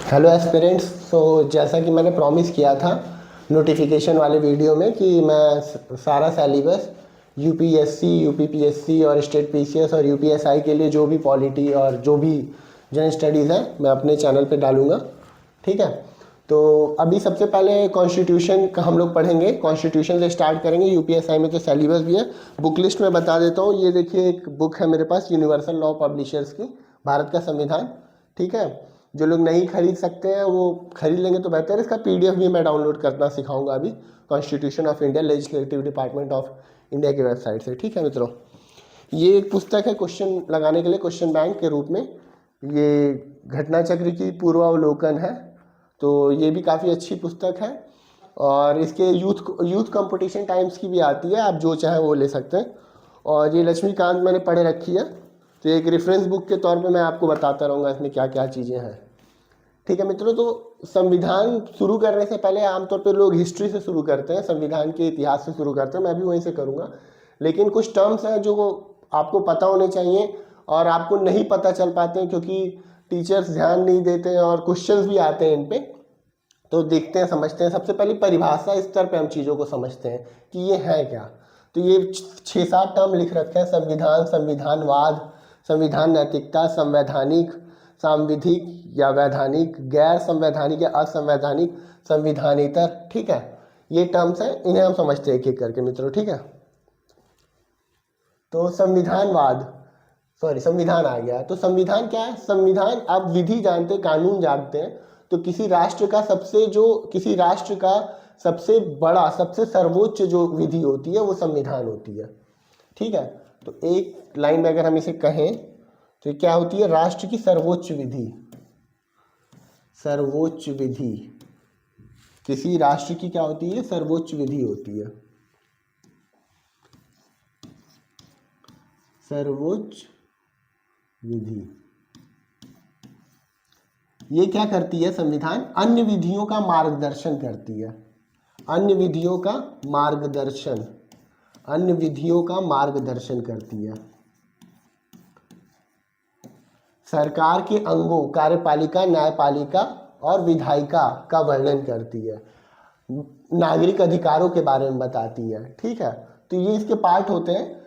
Hello aspirants. जैसा कि मैंने प्रॉमिस किया था नोटिफिकेशन वाले वीडियो में कि मैं सारा सैलिबस यूपीएससी, यूपीपीएससी और स्टेट पीसीएस और यूपीएसआई के लिए जो भी पॉलिटी और जो भी जनरल स्टडीज़ है मैं अपने चैनल पे डालूँगा। ठीक है, तो अभी सबसे पहले कॉन्स्टिट्यूशन का हम लोग पढ़ेंगे। कॉन्स्टिट्यूशन से स्टार्ट करेंगे। यूपीएसआई में तो सैलिबस भी है। बुक लिस्ट में बता देता हूँ, ये देखिए एक बुक है मेरे पास, यूनिवर्सल लॉ पब्लिशर्स की, भारत का संविधान। ठीक है, जो लोग नहीं खरीद सकते हैं वो खरीद लेंगे तो बेहतर है। इसका पीडीएफ भी मैं डाउनलोड करना सिखाऊंगा अभी, constitution of India, legislative department of India की वेबसाइट से। ठीक है मित्रों, ये एक पुस्तक है क्वेश्चन लगाने के लिए, क्वेश्चन बैंक के रूप में। ये घटना चक्र की पूर्वावलोकन है, तो ये भी काफ़ी अच्छी पुस्तक है। और इसके यूथ कंपटीशन टाइम्स की भी आती है, आप जो चाहें वो ले सकते हैं। और ये लक्ष्मीकांत मैंने पढ़े रखी है, तो एक रेफरेंस बुक के तौर पे मैं आपको बताता रहूँगा इसमें क्या क्या चीज़ें हैं। ठीक है मित्रों, तो संविधान शुरू करने से पहले आमतौर पे लोग हिस्ट्री से शुरू करते हैं, संविधान के इतिहास से शुरू करते हैं, मैं भी वहीं से करूँगा। लेकिन कुछ टर्म्स हैं जो आपको पता होने चाहिए और आपको नहीं पता चल पाते हैं क्योंकि टीचर्स ध्यान नहीं देते हैं और क्वेश्चंस भी आते हैं इन पे, तो देखते हैं, समझते हैं। सबसे पहले परिभाषा स्तर पे हम चीज़ों को समझते हैं कि ये है क्या। तो ये 6-7 टर्म लिख रखे हैं: संविधान, संविधानवाद, संविधान नैतिकता, संवैधानिक, सांविधिक या वैधानिक, गैर संवैधानिक या असंवैधानिक, संविधानेतर। ठीक है, ये टर्म्स हैं, इन्हें हम समझते हैं एक एक करके मित्रों। ठीक है, तो संविधानवाद, सॉरी संविधान आ गया। तो संविधान क्या है? संविधान, आप विधि जानते हैं, कानून जानते हैं। तो किसी राष्ट्र का सबसे बड़ा, सबसे सर्वोच्च जो विधि होती है वो संविधान होती है। ठीक है, तो एक लाइन में अगर हम इसे कहें तो क्या होती है? राष्ट्र की सर्वोच्च विधि। सर्वोच्च विधि किसी राष्ट्र की क्या होती है? सर्वोच्च विधि होती है, सर्वोच्च विधि। ये क्या करती है? संविधान अन्य विधियों का मार्गदर्शन करती है। अन्य विधियों का मार्गदर्शन, अन्य विधियों का मार्गदर्शन करती है। सरकार के अंगों, कार्यपालिका, न्यायपालिका और विधायिका का वर्णन करती है। नागरिक अधिकारों के बारे में बताती है। ठीक है, तो ये इसके पार्ट होते हैं।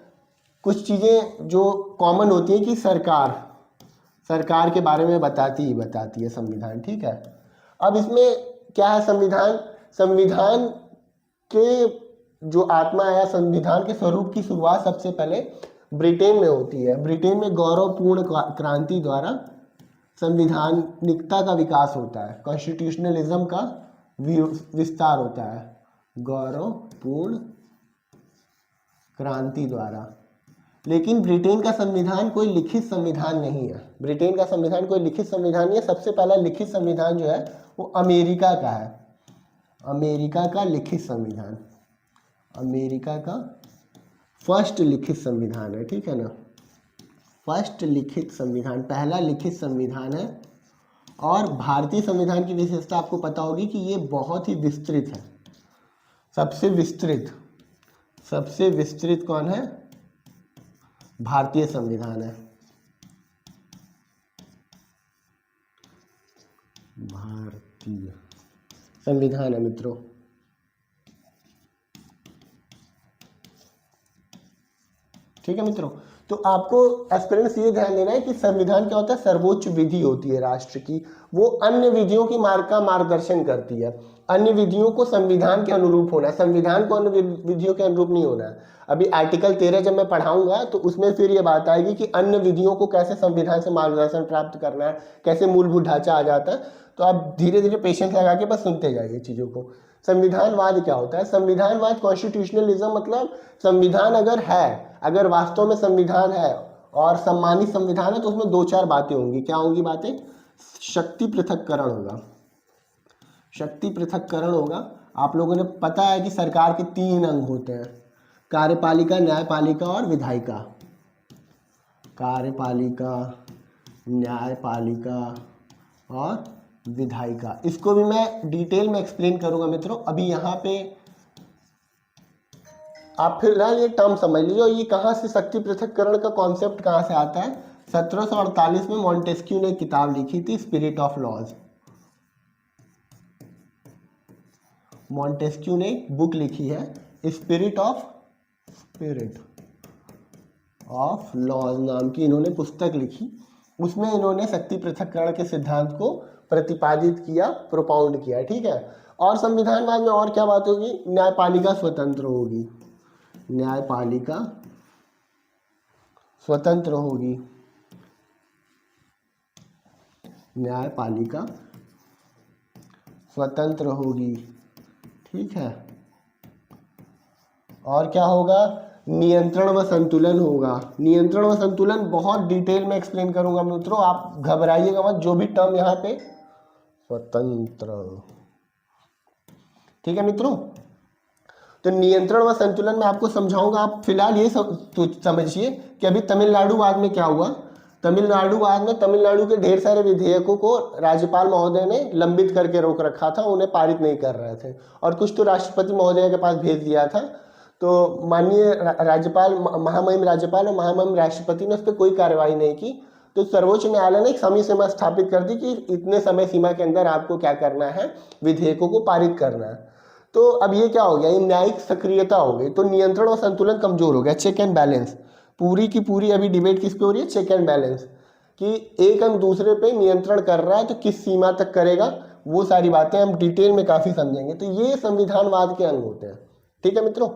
कुछ चीज़ें जो कॉमन होती है कि सरकार के बारे में बताती है संविधान। ठीक है, अब इसमें क्या है? संविधान के जो आत्मा है, संविधान के स्वरूप की शुरुआत सबसे पहले ब्रिटेन में होती है। ब्रिटेन में गौरवपूर्ण क्रांति द्वारा संविधानिकता का विकास होता है, कॉन्स्टिट्यूशनलिज्म का विस्तार होता है, गौरवपूर्ण क्रांति द्वारा। लेकिन ब्रिटेन का संविधान कोई लिखित संविधान नहीं है। ब्रिटेन का संविधान कोई लिखित संविधान नहीं है। सबसे पहला लिखित संविधान जो है वो अमेरिका का है। अमेरिका का लिखित संविधान, अमेरिका का फर्स्ट लिखित संविधान है। ठीक है ना, फर्स्ट लिखित संविधान, पहला लिखित संविधान है। और भारतीय संविधान की विशेषता आपको पता होगी कि ये बहुत ही विस्तृत है। सबसे विस्तृत कौन है? भारतीय संविधान है। भारतीय संविधान है मित्रों। ठीक है मित्रों, तो आपको एस्पिरेंट्स ये ध्यान देना है कि संविधान क्या होता है? सर्वोच्च विधि होती है राष्ट्र की। वो अन्य विधियों की मार्गदर्शन करती है। अन्य विधियों को संविधान के अनुरूप होना है, संविधान को अन्य विधियों के अनुरूप नहीं होना है। अभी आर्टिकल 13 जब मैं पढ़ाऊंगा तो उसमें फिर ये बात आएगी कि अन्य विधियों को कैसे संविधान से मार्गदर्शन प्राप्त करना है, कैसे मूलभूत ढांचा आ जाता है। तो आप धीरे धीरे पेशेंस लगा के बस सुनते जाइए चीज़ों को। संविधानवाद क्या होता है? संविधानवाद, कॉन्स्टिट्यूशनलिज्म, मतलब संविधान अगर है, अगर वास्तव में संविधान है और सम्मानित संविधान है तो उसमें 2-4 बातें होंगी। क्या होंगी बातें? शक्ति पृथक्करण होगा, शक्ति पृथक्करण होगा। आप लोगों ने पता है कि सरकार के 3 अंग होते हैं: कार्यपालिका, न्यायपालिका और विधायिका। कार्यपालिका, न्यायपालिका और विधायिका। इसको भी मैं डिटेल में एक्सप्लेन करूंगा मित्रों। अभी यहाँ पे आप फिलहाल ये टर्म समझ लीजिए। ये कहाँ से, शक्ति पृथक्करण का कॉन्सेप्ट कहाँ से आता है? 1748 में मॉन्टेस्क्यू ने किताब लिखी थी, स्पिरिट ऑफ लॉज। मॉन्टेस्क्यू ने एक बुक लिखी है स्पिरिट ऑफ लॉज नाम की इन्होंने पुस्तक लिखी। उसमें इन्होंने शक्ति पृथक्करण के सिद्धांत को प्रतिपादित किया, प्रोपाउंड किया, ठीक है। और संविधानवाद में और क्या बात होगी, न्यायपालिका स्वतंत्र होगी, न्यायपालिका स्वतंत्र होगी, न्यायपालिका स्वतंत्र होगी, ठीक है। और क्या होगा, नियंत्रण व संतुलन होगा। नियंत्रण व संतुलन बहुत डिटेल में एक्सप्लेन करूंगा मित्रों, आप घबराइएगा मत, जो भी टर्म यहाँ पे स्वतंत्र, ठीक है मित्रों। तो नियंत्रण व संतुलन में आपको समझाऊंगा, आप फिलहाल ये समझिए कि अभी तमिलनाडु वाद में क्या हुआ। तमिलनाडु वाद में तमिलनाडु के ढेर सारे विधेयकों को राज्यपाल महोदय ने लंबित करके रोक रखा था, उन्हें पारित नहीं कर रहे थे, और कुछ तो राष्ट्रपति महोदय के पास भेज दिया था। तो माननीय राज्यपाल, महामहिम राज्यपाल और महामहिम राष्ट्रपति ने उस पर कोई कार्रवाई नहीं की। तो सर्वोच्च न्यायालय ने एक समय सीमा स्थापित कर दी कि इतने समय सीमा के अंदर आपको क्या करना है, विधेयकों को पारित करना है। तो अब ये क्या हो गया, ये न्यायिक सक्रियता हो गई, तो नियंत्रण और संतुलन कमजोर हो गया, चेक एंड बैलेंस। पूरी की पूरी अभी डिबेट किस पे हो रही है, चेक एंड बैलेंस, कि एक अंग दूसरे पे नियंत्रण कर रहा है तो किस सीमा तक करेगा, वो सारी बातें हम डिटेल में काफी समझेंगे। तो ये संविधानवाद के अंग होते हैं, ठीक है मित्रों।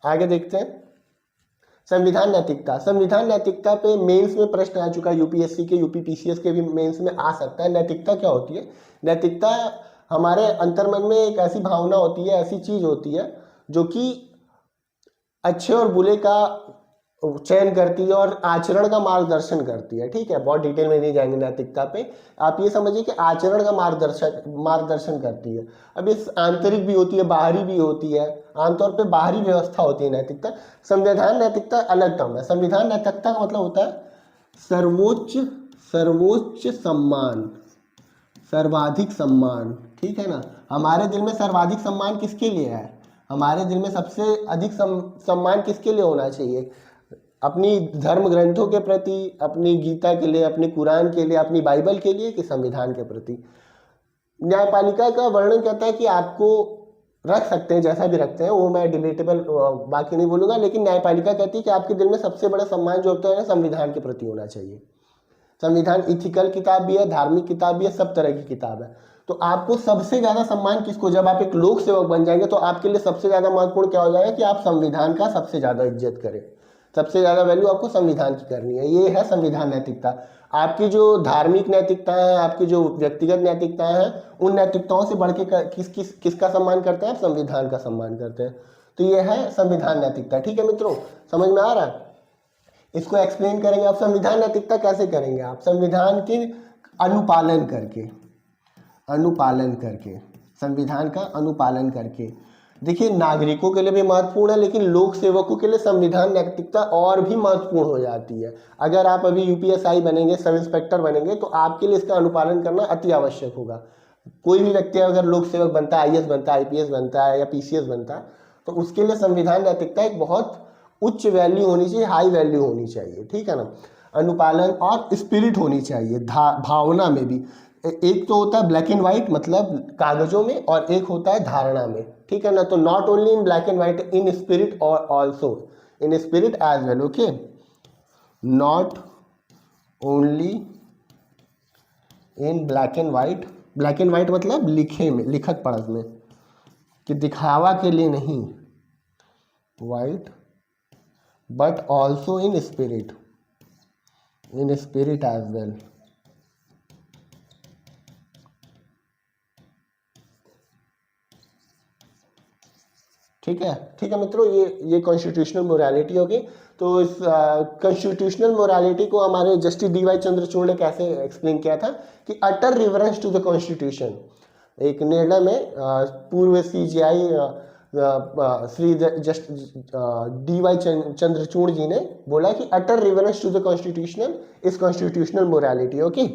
आगे देखते हैं संविधान नैतिकता। संविधान नैतिकता पे मेंस में प्रश्न आ चुका है, यूपीएससी के, यूपी पीसीएस के भी मेंस में आ सकता है। नैतिकता क्या होती है, नैतिकता हमारे अंतर्मन में एक ऐसी भावना होती है, ऐसी चीज होती है जो कि अच्छे और बुरे का चयन करती है और आचरण का मार्गदर्शन करती है, ठीक है। बहुत डिटेल में नहीं जाएंगे नैतिकता पे, आप ये समझिए कि आचरण का मार्गदर्शन करती है। अब ये आंतरिक भी होती है, बाहरी भी होती है, आमतौर पे बाहरी व्यवस्था होती है नैतिकता। संविधान नैतिकता अलग टर्म है। संविधान नैतिकता का मतलब होता है सर्वोच्च सम्मान, सर्वाधिक सम्मान, ठीक है ना। हमारे दिल में सर्वाधिक सम्मान किसके लिए है, हमारे दिल में सबसे अधिक सम्मान किसके लिए होना चाहिए, अपनी धर्म ग्रंथों के प्रति, अपनी गीता के लिए, अपनी कुरान के लिए, अपनी बाइबल के लिए, कि संविधान के प्रति। न्यायपालिका का वर्णन कहता है कि आपको रख सकते हैं जैसा भी रखते हैं, वो मैं डिबेटेबल बाकी नहीं बोलूंगा, लेकिन न्यायपालिका कहती है कि आपके दिल में सबसे बड़ा सम्मान जो होता है संविधान के प्रति होना चाहिए। संविधान इथिकल किताब भी है, धार्मिक किताब भी है, सब तरह की किताब है। तो आपको सबसे ज्यादा सम्मान किसको, जब आप एक लोक सेवक बन जाएंगे तो आपके लिए सबसे ज्यादा महत्वपूर्ण क्या हो जाएगा कि आप संविधान का सबसे ज्यादा इज्जत करें, सबसे ज्यादा वैल्यू आपको संविधान की करनी है। ये है संविधान नैतिकता। आपकी जो धार्मिक नैतिकता है, आपकी जो व्यक्तिगत नैतिकता है, उन नैतिकताओं से बढ़ के किसका सम्मान करते हैं आप, संविधान का सम्मान करते हैं। तो ये है संविधान नैतिकता, ठीक है मित्रों, समझ में आ रहा है। इसको एक्सप्लेन करेंगे। आप संविधान नैतिकता कैसे करेंगे, आप संविधान के अनुपालन करके, संविधान का अनुपालन करके। देखिए नागरिकों के लिए भी महत्वपूर्ण है, लेकिन लोक सेवकों के लिए संविधान नैतिकता और भी महत्वपूर्ण हो जाती है। अगर आप अभी यूपीएसआई बनेंगे, सब इंस्पेक्टर बनेंगे, तो आपके लिए इसका अनुपालन करना अति आवश्यक होगा। कोई भी व्यक्ति अगर लोक सेवक बनता है, आईएएस बनता है, आईपीएस बनता है या पीसीएस बनता है, तो उसके लिए संविधान नैतिकता एक बहुत उच्च वैल्यू होनी चाहिए, हाई वैल्यू होनी चाहिए, ठीक है ना। अनुपालन और स्पिरिट होनी चाहिए, भावना में भी। एक तो होता है ब्लैक एंड व्हाइट, मतलब कागजों में, और एक होता है धारणा में, ठीक है ना। तो not only in black and white, in spirit और also in spirit as well, okay. Not only in black and white, black and white मतलब लिखे में, लिखत पढ़त में, कि दिखावा के लिए नहीं, white, but also in spirit as well. ठीक है मित्रों, ये कॉन्स्टिट्यूशनल मोरालिटी होगी। तो इस कॉन्स्टिट्यूशनल मोरालिटी को हमारे जस्टिस डी वाई चंद्रचूड़ ने कैसे एक्सप्लेन किया था कि utter reverence to the constitution. एक निर्णय में पूर्व CJI Shri just D Y Chandrachud ji ने बोला कि utter reverence to the constitutional is constitutional morality, okay.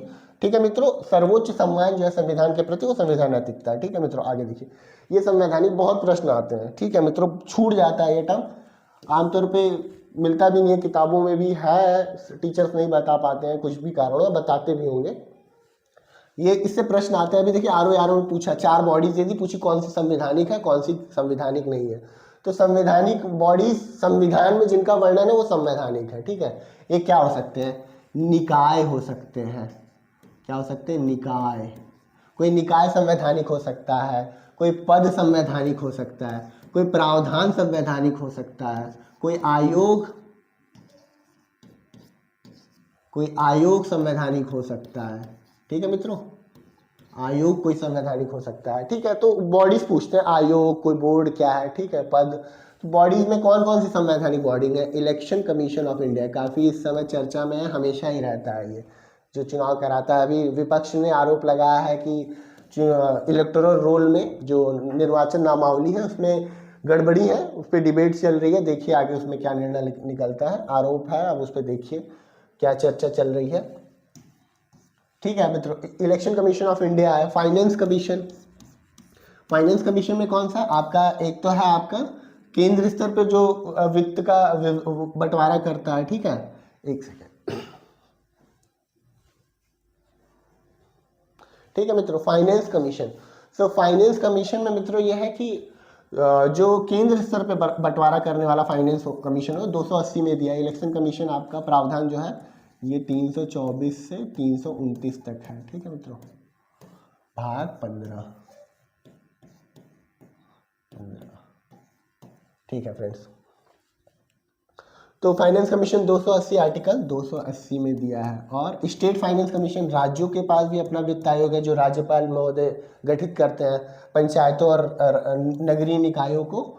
ठीक है मित्रों, सर्वोच्च सम्मान जो है संविधान के प्रति, वो संविधान नैतिकता है। ठीक है मित्रों, आगे देखिए, ये संवैधानिक बहुत प्रश्न आते हैं, ठीक है मित्रों, छूट जाता है ये टर्म, आमतौर पे मिलता भी नहीं है, किताबों में भी है, टीचर्स नहीं बता पाते हैं, कुछ भी कारण है, बताते भी होंगे। ये इससे प्रश्न आते हैं। अभी देखिए आर में पूछा 4 बॉडीज यदि पूछी कौन सी संवैधानिक है कौन सी संवैधानिक नहीं है, तो संवैधानिक बॉडीज संविधान में जिनका वर्णन है वो संवैधानिक है। ठीक है, ये क्या हो सकते हैं, निकाय हो सकते हैं। क्या हो सकते हैं, निकाय। कोई निकाय संवैधानिक हो सकता है, कोई पद संवैधानिक हो सकता है, कोई प्रावधान संवैधानिक हो सकता है, कोई आयोग संवैधानिक हो सकता है। ठीक है मित्रों, आयोग कोई संवैधानिक हो सकता है। ठीक है, तो बॉडीज पूछते हैं, आयोग, कोई बोर्ड क्या है, ठीक है, पद। तो बॉडीज में कौन कौन सी संवैधानिक बॉडी है, इलेक्शन कमीशन ऑफ इंडिया, काफ़ी इस समय चर्चा में है, हमेशा ही रहता है ये, जो चुनाव कराता है। अभी विपक्ष ने आरोप लगाया है कि इलेक्टोरल रोल में जो निर्वाचन नामावली है उसमें गड़बड़ी है, उस पर डिबेट चल रही है। देखिए आगे उसमें क्या निर्णय निकलता है, आरोप है, अब उस पर देखिए क्या चर्चा चल रही है। ठीक है मित्रों, इलेक्शन कमीशन ऑफ इंडिया है। फाइनेंस कमीशन, फाइनेंस कमीशन में कौन सा आपका, एक तो है आपका केंद्र स्तर पे जो वित्त का बंटवारा करता है। ठीक है, एक सेकेंड। ठीक है मित्रों, finance commission. So finance commission में मित्रों यह है कि जो केंद्र स्तर पे बंटवारा करने वाला फाइनेंस कमीशन हो 280 में दिया। इलेक्शन कमीशन आपका प्रावधान जो है ये 324 से 329 तक है। ठीक है मित्रों, भाग 15। ठीक है फ्रेंड्स, तो फाइनेंस कमीशन 280 आर्टिकल 280 में दिया है। और स्टेट फाइनेंस कमीशन, राज्यों के पास भी अपना वित्त आयोग है जो राज्यपाल महोदय गठित करते हैं पंचायतों और नगरीय निकायों को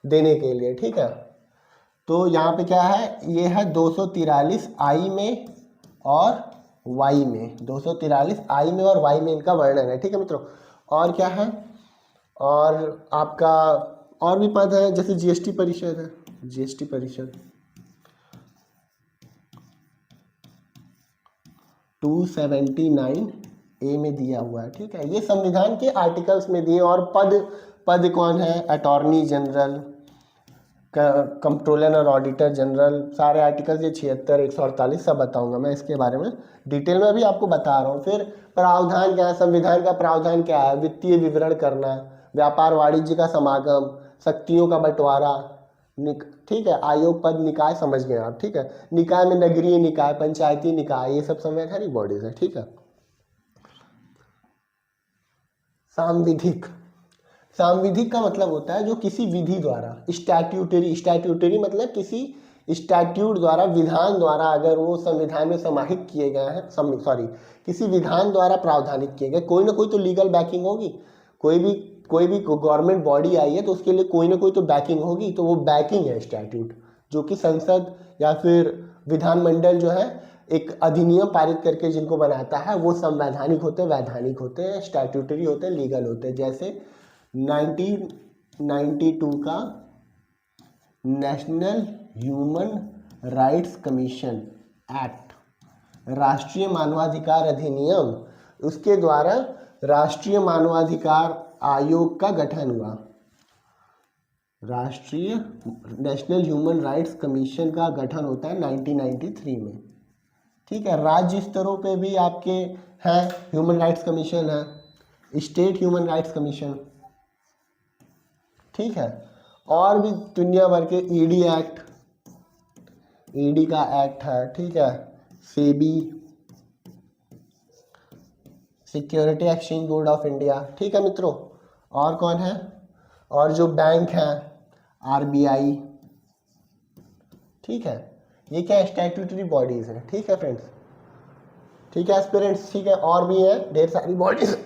देने के लिए। ठीक है, तो यहाँ पे क्या है, ये है 243 आई में और वाई में, 243 आई में और वाई में इनका वर्णन है। ठीक है मित्रों, और क्या है, और आपका और भी पद है, जैसे जीएसटी परिषद है, जीएसटी परिषद 279 ए में दिया हुआ है। ठीक है, ये संविधान के आर्टिकल्स में दिए। और पद कौन है, अटॉर्नी जनरल, कंट्रोलर और ऑडिटर जनरल, सारे आर्टिकल्स ये 76, 148 सब बताऊंगा मैं, इसके बारे में डिटेल में अभी आपको बता रहा हूँ। फिर प्रावधान क्या है, संविधान का प्रावधान क्या है, वित्तीय विवरण करना, व्यापार वाणिज्य का समागम, शक्तियों का बंटवारा, ठीक है, आयोग, पद, निकाय समझ गए आप। ठीक है, निकाय में नगरीय निकाय, पंचायती निकाय, ये सब संवैधानिक बॉडीज है। ठीक है, सांविधिक, सांविधिक का मतलब होता है जो किसी विधि द्वारा, स्टैट्यूटरी, स्टैट्यूटरी मतलब किसी स्टैट्यूट द्वारा, विधान द्वारा अगर वो संविधान में समाहित किए गए हैं, सॉरी, किसी विधान द्वारा प्रावधानित किए गए, कोई ना कोई तो लीगल बैकिंग होगी। कोई भी गवर्नमेंट बॉडी आई है तो उसके लिए कोई ना कोई तो बैकिंग होगी, तो वो बैकिंग है स्टैट्यूट, जो कि संसद या फिर विधानमंडल जो है एक अधिनियम पारित करके जिनको बनाता है वो संवैधानिक होते हैं, वैधानिक होते हैं, स्टैट्यूटरी होते हैं, लीगल होते हैं। जैसे 1992 का national human rights commission act, राष्ट्रीय मानवाधिकार अधिनियम, उसके द्वारा राष्ट्रीय मानवाधिकार आयोग का गठन हुआ। राष्ट्रीय नेशनल ह्यूमन राइट्स कमीशन का गठन होता है 1993 में। ठीक है, राज्य स्तरों पे भी आपके हैं ह्यूमन राइट्स कमीशन है, स्टेट ह्यूमन राइट्स कमीशन। ठीक है, और भी दुनिया भर के ईडी एक्ट, ईडी का एक्ट है। ठीक है, SEBI, security exchange board of India. ठीक है मित्रों, और कौन है, और जो बैंक है आरबीआई। ठीक है, ये क्या स्टैट्यूटरी बॉडीज है। ठीक है फ्रेंड्स, ठीक है एस्पिरेंट्स, ठीक है, और भी है ढेर सारी बॉडीज।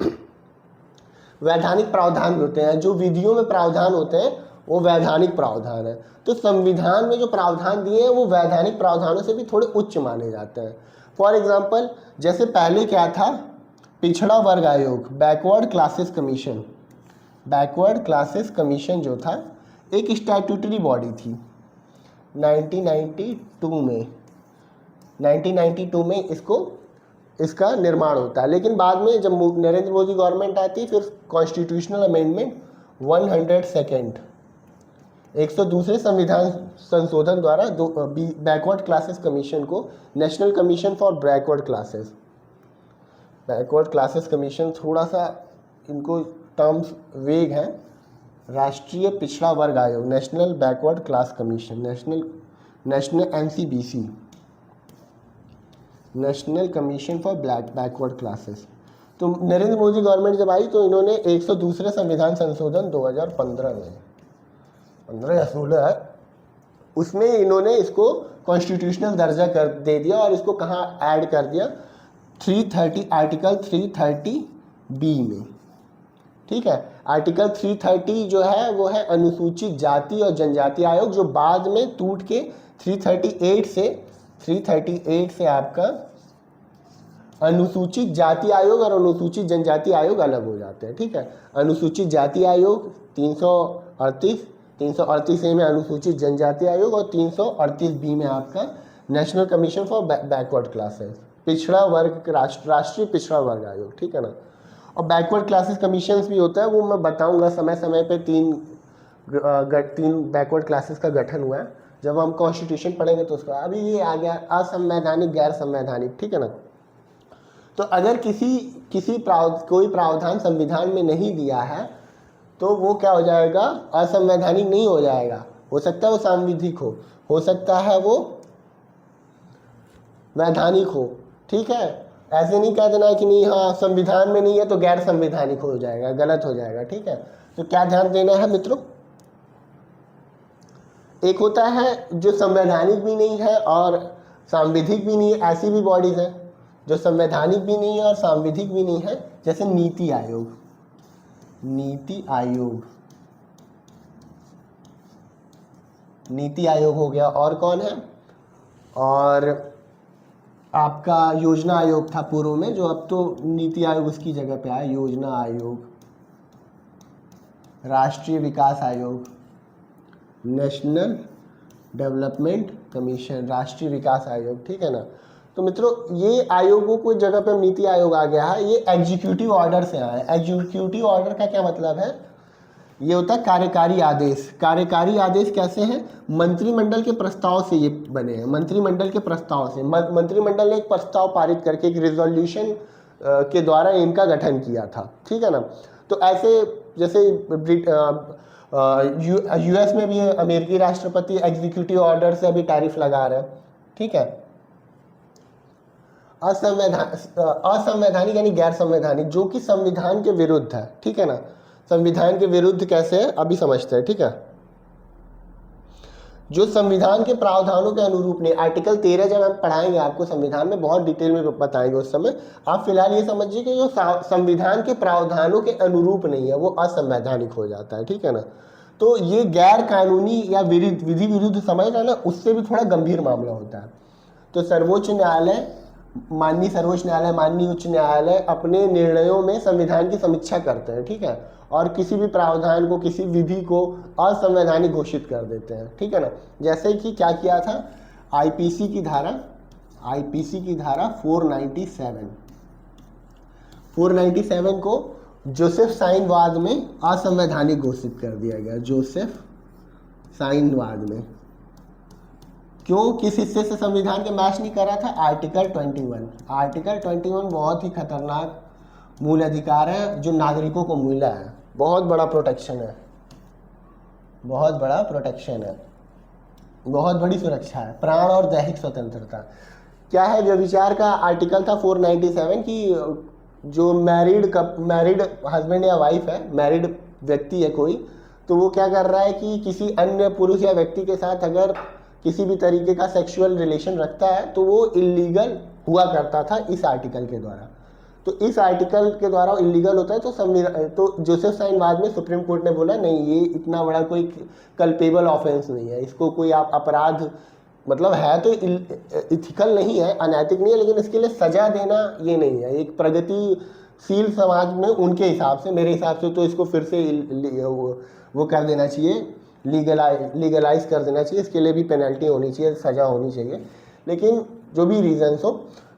वैधानिक प्रावधान होते हैं, जो विधियों में प्रावधान होते हैं वो वैधानिक प्रावधान है। तो संविधान में जो प्रावधान दिए हैं वो वैधानिक प्रावधानों से भी थोड़े उच्च माने जाते हैं। फॉर एग्जाम्पल, जैसे पहले क्या था, पिछड़ा वर्ग आयोग, backward classes commission, backward classes commission जो था एक स्टैट्यूटरी बॉडी थी 1992 में इसका निर्माण होता है। लेकिन बाद में जब नरेंद्र मोदी गवर्नमेंट आती है फिर कॉन्स्टिट्यूशनल अमेंडमेंट 102 102 संविधान संशोधन द्वारा बैकवर्ड क्लासेस कमीशन को national commission for backward classes backward classes commission, थोड़ा सा इनको टर्म्स वेग हैं। राष्ट्रीय पिछड़ा वर्ग आयोग, national backward class commission, national NCBC, national commission for backward classes. तो नरेंद्र मोदी गवर्नमेंट जब आई तो इन्होंने 102 संविधान संशोधन 2015 में 15 या 16 है, उसमें इन्होंने इसको कॉन्स्टिट्यूशनल दर्जा कर दे दिया और इसको कहाँ ऐड कर दिया, 330 आर्टिकल 330 बी में। ठीक है, आर्टिकल 330 जो है वो है अनुसूचित जाति और जनजाति आयोग, जो बाद में टूट के 338 से आपका अनुसूचित जाति आयोग और अनुसूचित जनजाति आयोग अलग हो जाते हैं। ठीक है, अनुसूचित जाति आयोग 338 ए में अनुसूचित जनजाति आयोग और 338 बी में आपका national commission for backward classes, पिछड़ा वर्ग राष्ट्रीय पिछड़ा वर्ग आयोग। ठीक है ना। और बैकवर्ड क्लासेस कमीशंस भी होता है, वो मैं बताऊंगा समय समय पे। तीन बैकवर्ड क्लासेस का गठन हुआ है, जब हम कॉन्स्टिट्यूशन पढ़ेंगे तो उसका। अभी ये आ गया असंवैधानिक गैर संवैधानिक। ठीक है ना। तो अगर कोई प्रावधान संविधान में नहीं दिया है तो वो क्या हो जाएगा, असंवैधानिक नहीं हो जाएगा। हो सकता है वो सांविधिक हो सकता है वो वैधानिक हो। ठीक है, ऐसे नहीं कह देना कि नहीं हाँ संविधान में नहीं है तो गैर संवैधानिक हो जाएगा, गलत हो जाएगा। ठीक है, तो क्या ध्यान देना है मित्रों, एक होता है जो संवैधानिक भी नहीं है और सांविधिक भी नहीं है, ऐसी भी बॉडीज हैं जो संवैधानिक भी नहीं है और सांविधिक भी नहीं है, जैसे नीति आयोग। नीति आयोग हो गया। और कौन है, और आपका योजना आयोग था पूर्व में, जो अब तो नीति आयोग उसकी जगह पे आया। योजना आयोग, राष्ट्रीय विकास आयोग, नेशनल डेवलपमेंट कमीशन, राष्ट्रीय विकास आयोग। ठीक है ना। तो मित्रों ये आयोगों को जगह पे नीति आयोग आ गया है, ये एग्जीक्यूटिव ऑर्डर से आया है। एग्जीक्यूटिव ऑर्डर का क्या मतलब है, ये होता है कार्यकारी आदेश। कार्यकारी आदेश कैसे हैं, मंत्रिमंडल के प्रस्ताव से ये बने हैं। मंत्रिमंडल के प्रस्ताव से, मंत्रिमंडल ने एक प्रस्ताव पारित करके एक रिजोल्यूशन के द्वारा इनका गठन किया था। ठीक है ना। तो ऐसे जैसे यूएस में भी अमेरिकी राष्ट्रपति एग्जीक्यूटिव ऑर्डर से अभी टैरिफ लगा रहे हैं। ठीक है। असंवैधानिक यानी गैर संवैधानिक, जो कि संविधान के विरुद्ध है। ठीक है ना। संविधान के विरुद्ध कैसे है अभी समझते हैं। ठीक है, जो संविधान के प्रावधानों के अनुरूप नहीं। आर्टिकल 13 जब हम पढ़ाएंगे आपको संविधान में, बहुत डिटेल में बताएंगे उस समय। आप फिलहाल ये समझिए कि जो संविधान के प्रावधानों के अनुरूप नहीं है वो असंवैधानिक हो जाता है। ठीक है ना। तो ये गैर कानूनी या विधि विरुद्ध समझ रहे हैं ना, उससे भी थोड़ा गंभीर मामला होता है। तो सर्वोच्च न्यायालय, माननीय सर्वोच्च न्यायालय, माननीय उच्च न्यायालय अपने निर्णयों में संविधान की समीक्षा करते हैं। ठीक है, और किसी भी प्रावधान को, किसी विधि को असंवैधानिक घोषित कर देते हैं। ठीक है ना। जैसे कि क्या किया था, आईपीसी की धारा 497 को जोसेफ साइनवाद में असंवैधानिक घोषित कर दिया गया। जोसेफ साइनवाद में क्यों, किस हिस्से से संविधान के मैच नहीं करा था, आर्टिकल 21। आर्टिकल 21 बहुत ही खतरनाक मूल अधिकार है जो नागरिकों को मिला है। बहुत बड़ा प्रोटेक्शन है, बहुत बड़ी सुरक्षा है, प्राण और दैहिक स्वतंत्रता। क्या है, व्यभिचार का आर्टिकल था 497 की जो मैरिड हस्बैंड या वाइफ है, मैरिड व्यक्ति है कोई, तो वो क्या कर रहा है कि किसी अन्य पुरुष या व्यक्ति के साथ अगर किसी भी तरीके का सेक्सुअल रिलेशन रखता है तो वो इलीगल हुआ करता था इस आर्टिकल के द्वारा। तो इस आर्टिकल के द्वारा इलीगल होता है। तो जोसेफ साइनवाद में सुप्रीम कोर्ट ने बोला नहीं, ये इतना बड़ा कोई कल्पेबल ऑफेंस नहीं है, इसको कोई आप अपराध, मतलब है तो इथिकल नहीं है, अनैतिक नहीं है, लेकिन इसके लिए सजा देना ये नहीं है। एक प्रगतिशील समाज में उनके हिसाब से, मेरे हिसाब से तो इसको फिर से वो कर देना चाहिए, लीगलाइज कर देना चाहिए। इसके लिए भी पेनल्टी होनी चाहिए, सजा होनी चाहिए। लेकिन जो भी रीजंस हो,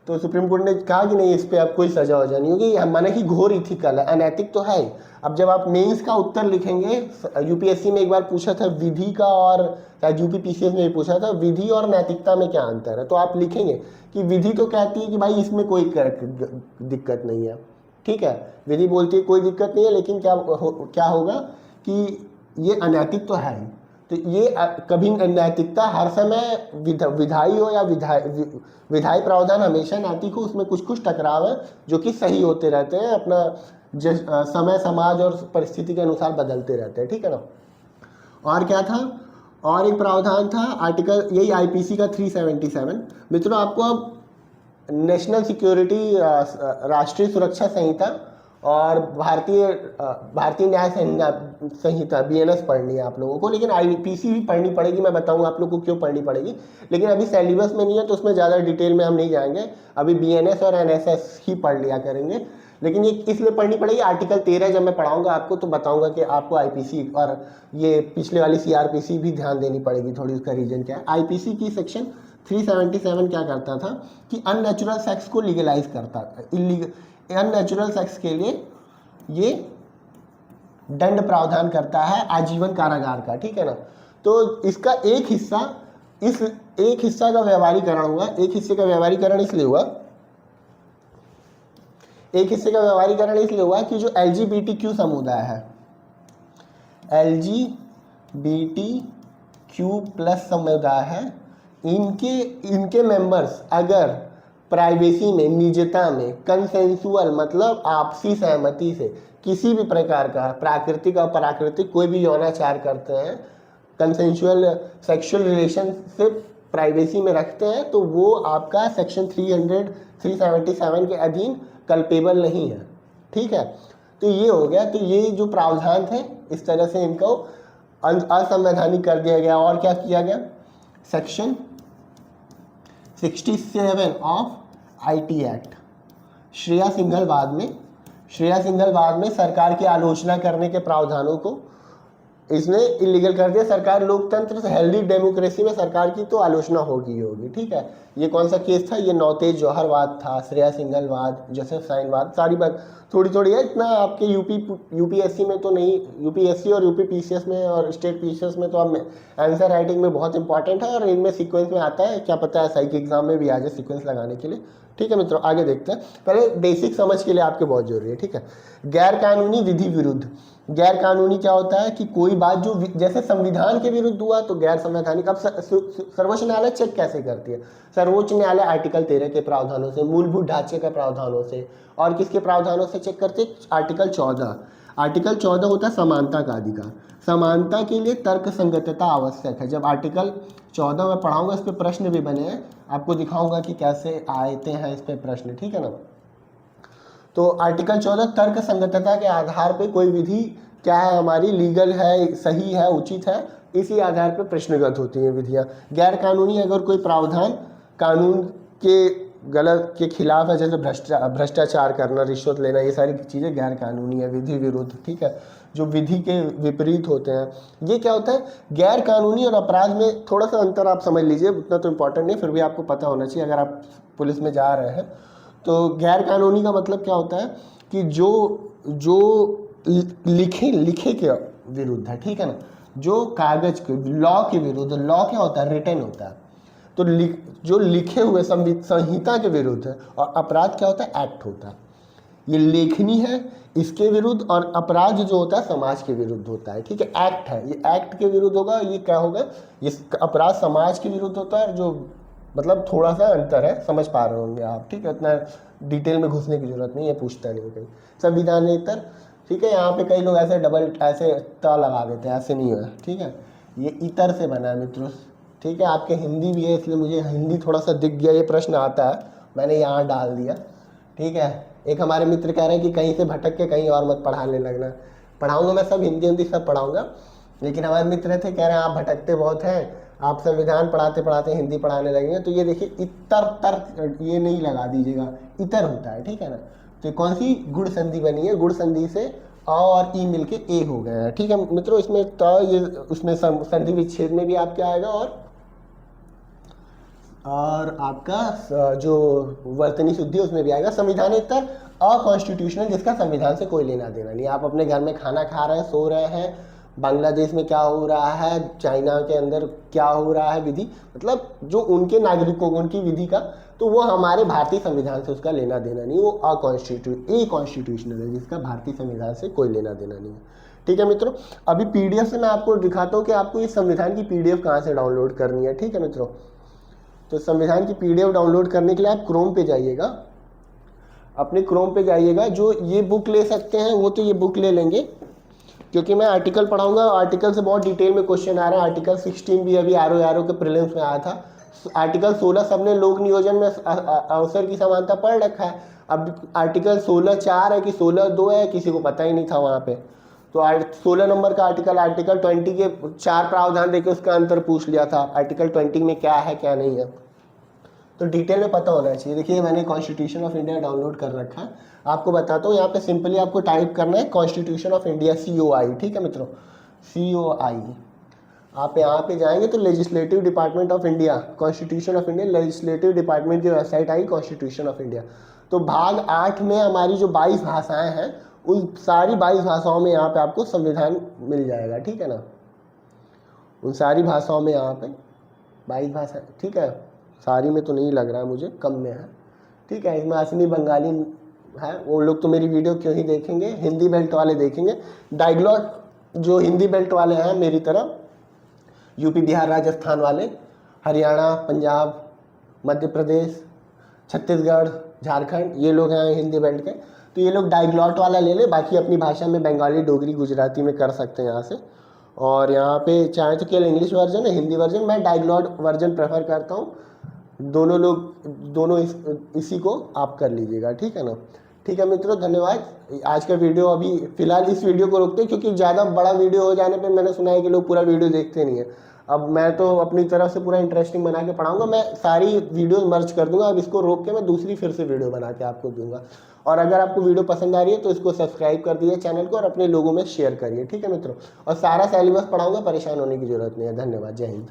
तो सुप्रीम कोर्ट ने कहा कि नहीं, इस पे अब कोई सजा वजा नहीं होगी, माना कि घोर इथिकल है, अनैतिक तो है ही। अब जब आप मेंस का उत्तर लिखेंगे, यूपीएससी में एक बार पूछा था विधि का, और शायद यूपी पीसीएस में भी पूछा था विधि और नैतिकता में क्या अंतर है, तो आप लिखेंगे कि विधि तो कहती है कि भाई इसमें कोई दिक्कत नहीं है, ठीक है, विधि बोलती है कोई दिक्कत नहीं है, लेकिन क्या होगा कि ये अनैतिक तो है ही। तो ये कभी नैतिकता हर समय विधायी हो या विधायी प्रावधान हमेशा नैतिक हो, उसमें कुछ कुछ टकराव है जो कि सही होते रहते हैं, अपना समय समाज और परिस्थिति के अनुसार बदलते रहते हैं, ठीक है ना। और क्या था, और एक प्रावधान था आर्टिकल, यही आईपीसी का 377। मित्रों आपको अब नेशनल सिक्योरिटी राष्ट्रीय सुरक्षा संहिता और भारतीय न्याय संहिता बीएनएस पढ़नी है आप लोगों को, लेकिन आईपीसी भी पढ़नी पड़ेगी। मैं बताऊंगा आप लोगों को क्यों पढ़नी पड़ेगी, लेकिन अभी सिलेबस में नहीं है तो उसमें ज़्यादा डिटेल में हम नहीं जाएंगे, अभी बीएनएस और एनएसएस ही पढ़ लिया करेंगे। लेकिन ये इसलिए पढ़नी पड़ेगी, आर्टिकल 13 जब मैं पढ़ाऊंगा आपको तो बताऊंगा कि आपको आईपीसी और ये पिछले वाली सीआरपीसी भी ध्यान देनी पड़ेगी थोड़ी, उसका रीजन क्या है। आईपीसी की सेक्शन 377 क्या करता था कि अननेचुरल सेक्स को लीगलाइज करता था, अननेचुरल सेक्स के लिए ये दंड प्रावधान करता है आजीवन कारागार का, ठीक है ना। तो इसका एक हिस्सा, इस एक हिस्सा का व्यवहारीकरण हुआ, एक हिस्से का व्यवहारीकरण इसलिए हुआ, एक हिस्से का व्यवहारीकरण इसलिए हुआ कि जो एलजीबीटीक्यू समुदाय है, एलजीबीटीक्यू प्लस समुदाय है, इनके मेंबर्स अगर प्राइवेसी में, निजता में, कंसेंसुअल मतलब आपसी सहमति से किसी भी प्रकार का प्राकृतिक और प्राकृतिक कोई भी यौनाचार करते हैं, कंसेंसुअल सेक्सुअल रिलेशनशिप प्राइवेसी में रखते हैं, तो वो आपका सेक्शन 377 के अधीन कल्पेबल नहीं है, ठीक है। तो ये हो गया, तो ये जो प्रावधान थे इस तरह से इनको असंवैधानिक कर दिया गया। और क्या किया गया, section 67 of IT act, Shreya सिंघलवाद में सरकार की आलोचना करने के प्रावधानों को इसने इलीगल कर दिया। सरकार लोकतंत्र से, हेल्दी डेमोक्रेसी में सरकार की तो आलोचना होगी, ठीक है। ये कौन सा केस था, ये नौतेज जौहरवाद था, श्रेया सिंघलवाद, जोसेफ साइनवाद, सारी बात थोड़ी थोड़ी है, इतना आपके यूपीएससी में तो नहीं, यूपीएससी और यूपी पीसीएस में और स्टेट पीसीएस में तो आप आंसर राइटिंग में बहुत इंपॉर्टेंट है, और इनमें सीक्वेंस में आता है, क्या पता है एसआई के एग्जाम में भी आ जाए सीक्वेंस लगाने के लिए, ठीक है मित्रों। आगे देखते हैं, पहले बेसिक समझ के लिए आपके बहुत जरूरी है, ठीक है। गैर कानूनी विधि विरुद्ध, गैर कानूनी क्या होता है कि कोई बात जो जैसे संविधान के विरुद्ध हुआ तो गैर संवैधानिक। अब सर्वोच्च न्यायालय चेक कैसे करती है, सर्वोच्च न्यायालय आर्टिकल 13 के प्रावधानों से, मूलभूत ढांचे के प्रावधानों से, और किसके प्रावधानों से चेक करते हैं, आर्टिकल 14 होता है समानता का अधिकार। समानता के लिए तर्क संगतता आवश्यक है। जब आर्टिकल 14 में पढ़ाऊंगा, इस पे प्रश्न भी बने हैं, आपको दिखाऊंगा कि कैसे आते हैं इस पे प्रश्न, ठीक है ना। तो आर्टिकल 14 तर्क संगतता के आधार पे कोई विधि क्या है हमारी, लीगल है, सही है, उचित है, इसी आधार पे प्रश्नगत होती हैं विधियाँ। गैर कानूनी अगर कोई प्रावधान कानून के गलत के खिलाफ है, जैसे भ्रष्टाचार करना, रिश्वत लेना, ये सारी चीज़ें गैर कानूनी है, विधि विरुद्ध, ठीक है, जो विधि के विपरीत होते हैं। ये क्या होता है, गैर कानूनी और अपराध में थोड़ा सा अंतर आप समझ लीजिए, उतना तो इम्पोर्टेंट नहीं, फिर भी आपको पता होना चाहिए अगर आप पुलिस में जा रहे हैं। तो गैर कानूनी का मतलब क्या होता है कि जो लिखे के विरुद्ध है, ठीक है ना, जो कागज के लॉ के विरुद्ध, लॉ क्या होता है, रिटन होता है, तो जो लिखे हुए संहिता के विरुद्ध है। और अपराध क्या होता है, एक्ट होता है, ये लेखनी है इसके विरुद्ध, और अपराध जो होता है समाज के विरुद्ध होता है, ठीक है, एक्ट है, ये एक्ट के विरुद्ध होगा। ये क्या होगा, ये अपराध समाज के विरुद्ध होता है, जो मतलब थोड़ा सा अंतर है, समझ पा रहे होंगे आप, ठीक है, इतना डिटेल में घुसने की जरूरत नहीं है, पूछता नहीं कहीं। संविधानेतर, ठीक है, यहाँ पे कई लोग ऐसे डबल ऐसे त लगा देते हैं, ऐसे नहीं है, ठीक है, ये इतर से बना है मित्रों, ठीक है। आपके हिंदी भी है, इसलिए मुझे हिंदी थोड़ा सा दिख गया, ये प्रश्न आता है, मैंने यहाँ डाल दिया, ठीक है। एक हमारे मित्र कह रहे हैं कि कहीं से भटक के कहीं और मत पढ़ाने लगना। पढ़ाऊँगा मैं, सब हिंदी सब पढ़ाऊँगा, लेकिन हमारे मित्र थे कह रहे हैं आप भटकते बहुत हैं, आप संविधान पढ़ाते पढ़ाते हिंदी पढ़ाने लगेंगे। तो ये देखिए, इतर तर ये नहीं लगा दीजिएगा, इतर होता है, ठीक है ना। तो कौन सी गुण संधि बनी है, गुण संधि से अ और ई मिलके ए हो गया है, ठीक है मित्रों। इसमें त ये उसमें संधि विच्छेद में भी आपके आएगा, और और आपका जो वर्तनी शुद्धि उसमें भी आएगा। संविधानेतर अकॉन्स्टिट्यूशनल, जिसका संविधान से कोई लेना देना नहीं। आप अपने घर में खाना खा रहे हैं, सो रहे हैं, बांग्लादेश में क्या हो रहा है, चाइना के अंदर क्या हो रहा है विधि, मतलब जो उनके नागरिकों को उनकी विधि का, तो वो हमारे भारतीय संविधान से उसका लेना देना नहीं। वो कॉन्स्टिट्यूशनल है, जिसका भारतीय संविधान से कोई लेना देना नहीं है। ठीक है मित्रों, अभी पीडीएफ से मैं आपको दिखाता हूँ कि आपको इस संविधान की पीडीएफ कहाँ से डाउनलोड करनी है। ठीक है मित्रों, तो संविधान की पीडीएफ डाउनलोड करने के लिए आप क्रोम पे जाइएगा, अपने क्रोम पे जाइएगा। जो ये बुक ले सकते हैं वो तो ये बुक ले लेंगे, क्योंकि मैं आर्टिकल पढ़ाऊंगा, आर्टिकल से बहुत डिटेल में क्वेश्चन आ रहा है। आर्टिकल 16 भी अभी आर के प्रीलिम्स में आया था। आर्टिकल 16 सबने लोक नियोजन में अवसर की समानता पढ़ रखा है। अब आर्टिकल 16(4) है कि 16(2) है, किसी को पता ही नहीं था वहाँ पे। तो 16 नंबर का आर्टिकल 20 के 4 प्रावधान देके उसका अंतर पूछ लिया था, आर्टिकल 20 में क्या है क्या नहीं है, तो डिटेल में पता होना चाहिए। देखिए मैंने कॉन्स्टिट्यूशन ऑफ इंडिया डाउनलोड कर रखा है, आपको बताता हूँ। यहाँ पे सिंपली आपको टाइप करना है कॉन्स्टिट्यूशन ऑफ इंडिया, COI। ठीक है मित्रों, COI। आप यहाँ पे जाएंगे तो legislative department of India, constitution of India, legislative department की वेबसाइट आई कॉन्स्टिट्यूशन ऑफ इंडिया। तो भाग 8 में हमारी जो 22 भाषाएं हैं, उन सारी 22 भाषाओं में यहाँ पे आपको संविधान मिल जाएगा। ठीक है ना, उन सारी भाषाओं में यहाँ पे 22 भाषा, ठीक है, सारी में तो नहीं लग रहा है मुझे, कम में है। ठीक है, इसमें असमी बंगाली है, वो लोग तो मेरी वीडियो क्यों ही देखेंगे, हिंदी बेल्ट वाले देखेंगे। डायग्लॉट जो हिंदी बेल्ट वाले हैं मेरी तरह, यूपी बिहार राजस्थान वाले, हरियाणा पंजाब मध्य प्रदेश छत्तीसगढ़ झारखंड, ये लोग हैं हिंदी बेल्ट के, तो ये लोग डायग्लॉट वाला ले ले। बाकी अपनी भाषा में बंगाली, डोगरी, गुजराती में कर सकते हैं यहाँ से। और यहाँ पे चाहे तो केवल इंग्लिश वर्जन है, हिंदी वर्जन, मैं डायग्लॉट वर्जन प्रेफर करता हूँ। दोनों लोग, दोनों इसी को आप कर लीजिएगा। ठीक है ना। ठीक है मित्रों, धन्यवाद। आज का वीडियो अभी फिलहाल इस वीडियो को रोकते हैं, क्योंकि ज़्यादा बड़ा वीडियो हो जाने पे मैंने सुना है कि लोग पूरा वीडियो देखते नहीं है। अब मैं तो अपनी तरफ से पूरा इंटरेस्टिंग बना के पढ़ाऊंगा, मैं सारी वीडियो मर्ज कर दूंगा। अब इसको रोक के मैं दूसरी फिर से वीडियो बना के आपको दूंगा। और अगर आपको वीडियो पसंद आ रही है तो इसको सब्सक्राइब कर दीजिए चैनल को, और अपने लोगों में शेयर करिए। ठीक है मित्रों, और सारा सिलेबस पढ़ाऊंगा, परेशान होने की जरूरत नहीं है। धन्यवाद, जय हिंद।